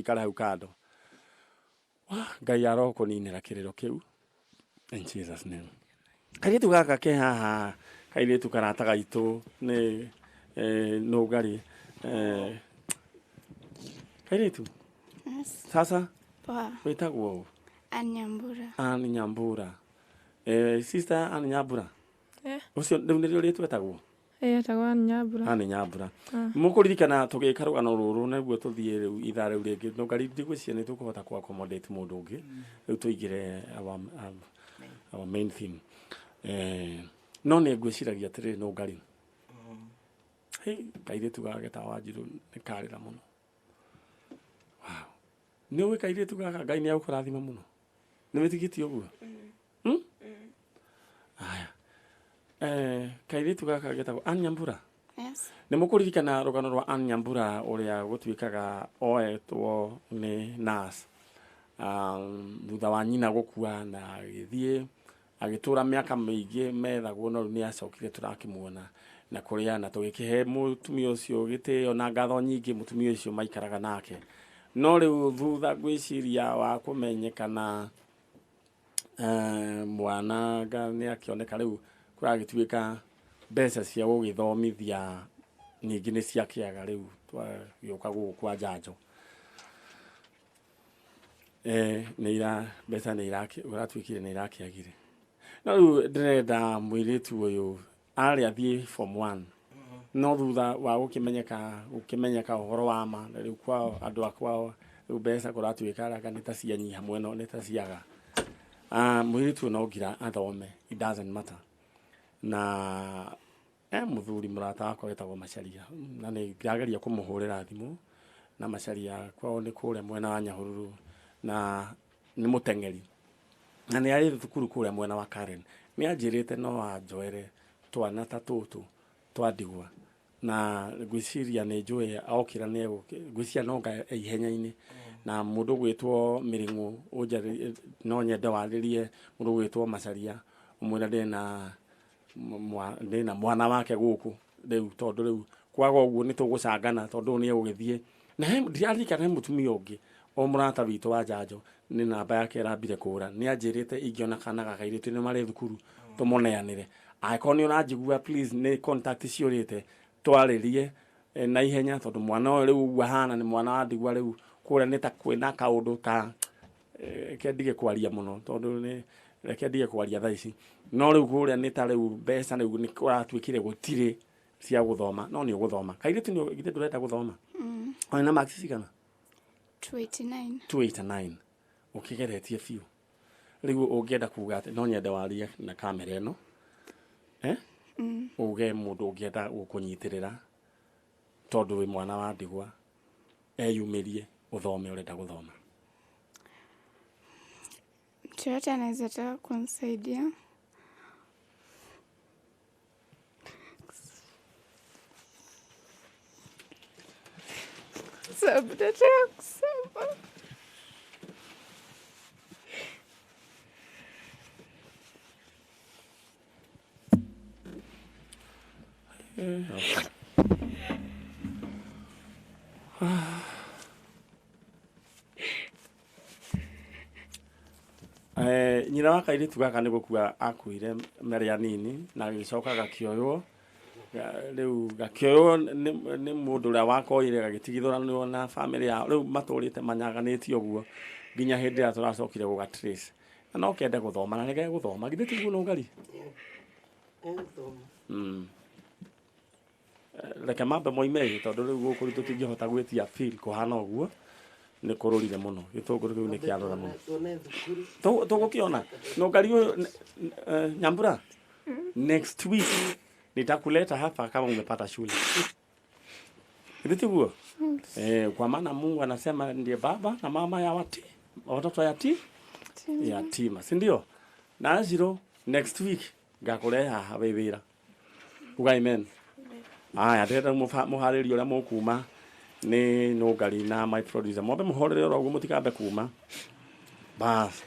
ikara hau kando ngai aroko ninira kiriro kiu in Jesus name. Kairitu gaka ke haha kairitu karata gaitu ni no gari kairitu sasa wetagwo Nyambura. Nyambura. Sister Nyambura. Ucio ndio rĩtwa etagwo etagwo Nyambura. Nyambura. Mukuririkana tugikarugano ruru naguo tuthie riu ithaa riu ringi no ngari ndigwiciria ni tukuhota ku accommodate mundu ungi riu tuigire our main theme no ne ngwiciragia atiri no ngari kairitu gageta wanjiru ni karira muno. Wow, ni we kairitu gaga ngai ni agukurathima muno ni witigiti uguo aya kairitu gaka getagwo Nyambura. Yes. Ni mukuririkana rugano rwa Nyambura uria gutwikaga oetwo ni nurse thutha wa nyina gukua na agithie agitura miaka miingi methagwo no ni acokire turakimuona na kuria na tugikihe mutumia ucio gitio na ngatho nyingi mutumia ucio maikaraga nake no riu thutha gwiciria wa kumenyekana mwana ni akioneka riu kuragituika mbeca cia gugithomithia ningi ni cia kiaga riu twagioka gukwa Njanjo neira mbeca neira uratwikire neira kiagire no riu ndirenda mwiritu uyu ari athie form 1 no thutha wa gukimenyeka uhoro wa ma riu kwa andu akwa riu mbeca kuratwika raka ni ta cia nyiha mweno ni ta ciaga mwiritu no ngira athome, it doesn't matter. Na muthuri murata wakwa wetagwo Macharia na ni ngirageria kumuhurira thimu na Macharia kwao ni kuria mwena wa Nyahururu na ni mutengeri na ni ari thukuru kuria mwena wa Karen ni anjirite no anjoere twana ta tutu twandigwa na gwiciria ni njue aokira ni gwiciria no nga ihenya-ini na mundu gwitwo Miringu ujari no nyende waririe mundu gwitwo Macharia umwira ndina mwana wake guku riu tondu riu kwaga uguo ni tugucangana tondu ni ugithie na ndiarikana mutumia ungi o murata witu wa Njanjo ni namba yake arambire kura ni anjirite ingiona kana gakairitu ni mari thukuru tumuneanire aiko ni unajigua please ni contact ciurite twaririe na ihenya tondu mwana riu wahana ni mwana wa ndigwa riu kura ni ta kwina kaundu ka kendige kwaria muno tondu ni reke ndige kwaria thaa ici no riu kuria ni ta riu mbeca riu ni kuratwikire gutire cia guthoma no ni uguthoma kairitu ni gite ndurenda guthoma ona max cigana 289 ukigeretie fiu riu ungienda kuga ati no nyende warie na kamera ino uge mundu ungienda gukunyitirira tondu wi mwana wa ndigwa eyumirie uthome urenda guthoma chochote anaweza taka kunisaidia sababu nataka kusoma nyina wa kairitu gaka ni gukua akuire meri anini na gicoka gakioywo riu gakioywo ni mundu ria wakoire gagitigithũranwo na family ya riu maturite manyaganĩtio uguo nginya hindi ya turacokire gugatrace na no kende guthoma na nige guthoma githiti guo no ngari reke mambe moime tondu riu guku tutingihota gwitia feel kuhana uguo ni kururire muno gitunguru kiu ni kiarora muno tugukiona no ngari Nyambura next week nitakuleta hapa kama umepata shule githiti guo kwa maana Mungu anasema ndiye baba na mama ya watoto yatima si ndio na zero next week ngakureha haha wira uga amen aya ndenda muharĩrio ũrĩa mũkuma ni no ngari na my producer mwambe muhorere oro guo mutikambe kuma bas